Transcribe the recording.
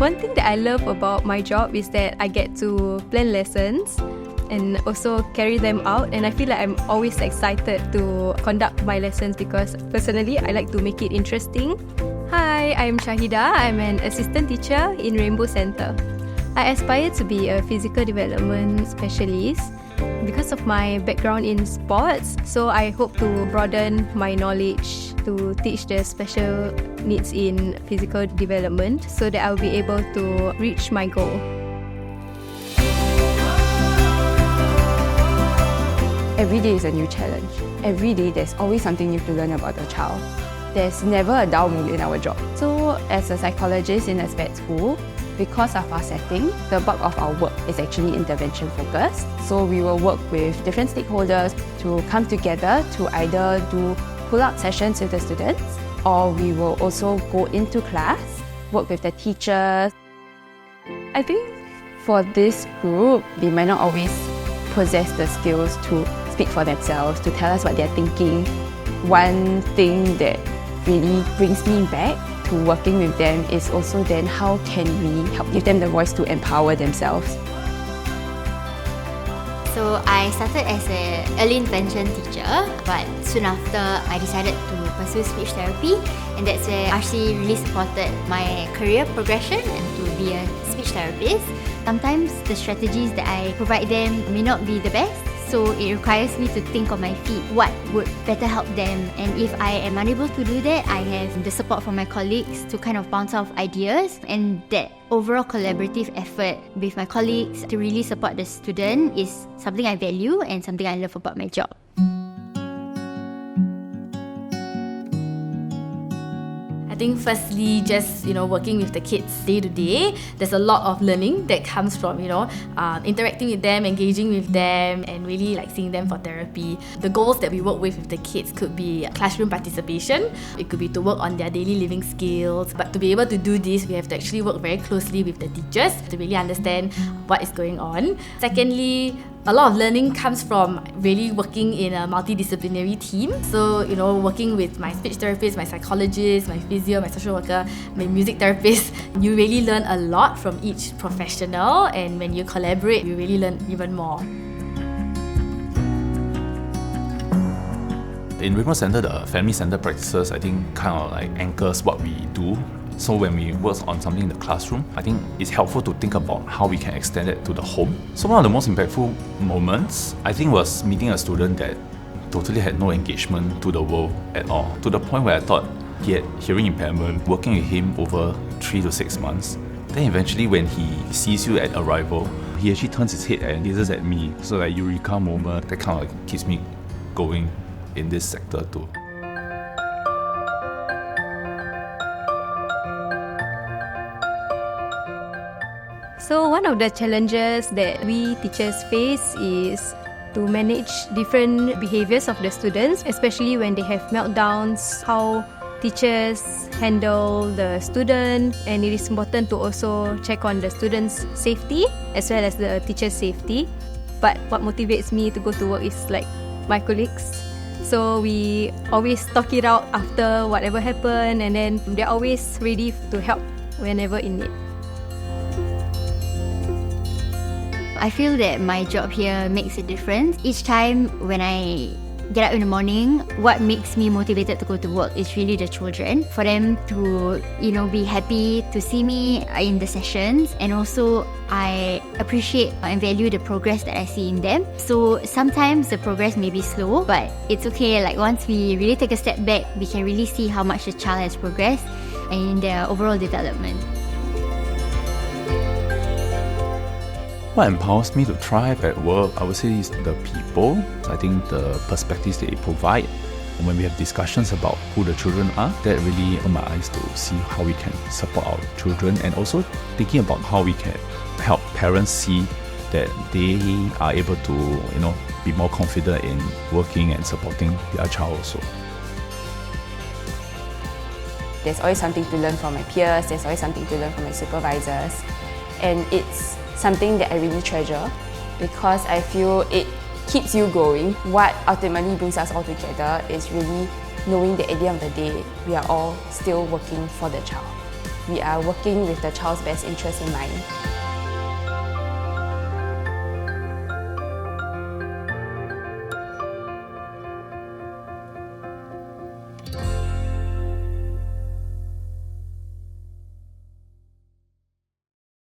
One thing that I love about my job is that I get to plan lessons and also carry them out, and I feel like I'm always excited to conduct my lessons because personally I like to make it interesting. Hi, I'm Shahida. I'm an assistant teacher in Rainbow Centre. I aspire to be a physical development specialist because of my background in sports, so I hope to broaden my knowledge to teach the special needs in physical development so that I'll be able to reach my goal. Every day is a new challenge. Every day there's always something new to learn about the child. There's never a dull moment in our job. So as a psychologist in a SPED school, because of our setting, the bulk of our work is actually intervention focused. So we will work with different stakeholders to come together to either do pull-out sessions with the students, or we will also go into class, work with the teachers. I think for this group, they might not always possess the skills to speak for themselves, to tell us what they're thinking. One thing that really brings me back to working with them is also then how can we help give them the voice to empower themselves. So I started as an early intervention teacher, but soon after I decided to pursue speech therapy, and that's where RC really supported my career progression and to be a speech therapist. Sometimes the strategies that I provide them may not be the best, so it requires me to think on my feet what would better help them. And if I am unable to do that, I have the support from my colleagues to kind of bounce off ideas, and that overall collaborative effort with my colleagues to really support the student is something I value and something I love about my job. I think firstly, just working with the kids day to day, there's a lot of learning that comes from interacting with them, engaging with them, and really seeing them for therapy. The goals that we work with the kids could be classroom participation. It could be to work on their daily living skills. But to be able to do this, we have to actually work very closely with the teachers to really understand what is going on. Secondly, a lot of learning comes from really working in a multidisciplinary team. So, working with my speech therapist, my psychologist, my physio, my social worker, my music therapist, you really learn a lot from each professional, and when you collaborate, you really learn even more. In Rainbow Centre, the family centre practices, I think, kind of anchors what we do. So when we work on something in the classroom, I think it's helpful to think about how we can extend it to the home. So one of the most impactful moments, I think, was meeting a student that totally had no engagement to the world at all, to the point where I thought he had hearing impairment, working with him over 3 to 6 months. Then eventually when he sees you at arrival, he actually turns his head and gazes at me. So eureka moment, that kind of keeps me going in this sector too. So one of the challenges that we teachers face is to manage different behaviours of the students, especially when they have meltdowns, how teachers handle the student, and it is important to also check on the student's safety as well as the teacher's safety. But what motivates me to go to work is my colleagues. So we always talk it out after whatever happened, and then they're always ready to help whenever in need. I feel that my job here makes a difference. Each time when I get up in the morning, what makes me motivated to go to work is really the children. For them to, be happy to see me in the sessions, and also I appreciate and value the progress that I see in them. So sometimes the progress may be slow, but it's okay. Once we really take a step back, we can really see how much the child has progressed in their overall development. What empowers me to thrive at work, I would say, is the people. I think the perspectives they provide. When we have discussions about who the children are, that really opened my eyes to see how we can support our children, and also thinking about how we can help parents see that they are able to, be more confident in working and supporting their child also. There's always something to learn from my peers, there's always something to learn from my supervisors, and it's something that I really treasure because I feel it keeps you going. What ultimately brings us all together is really knowing that at the end of the day, we are all still working for the child. we are working with the child's best interest in mind.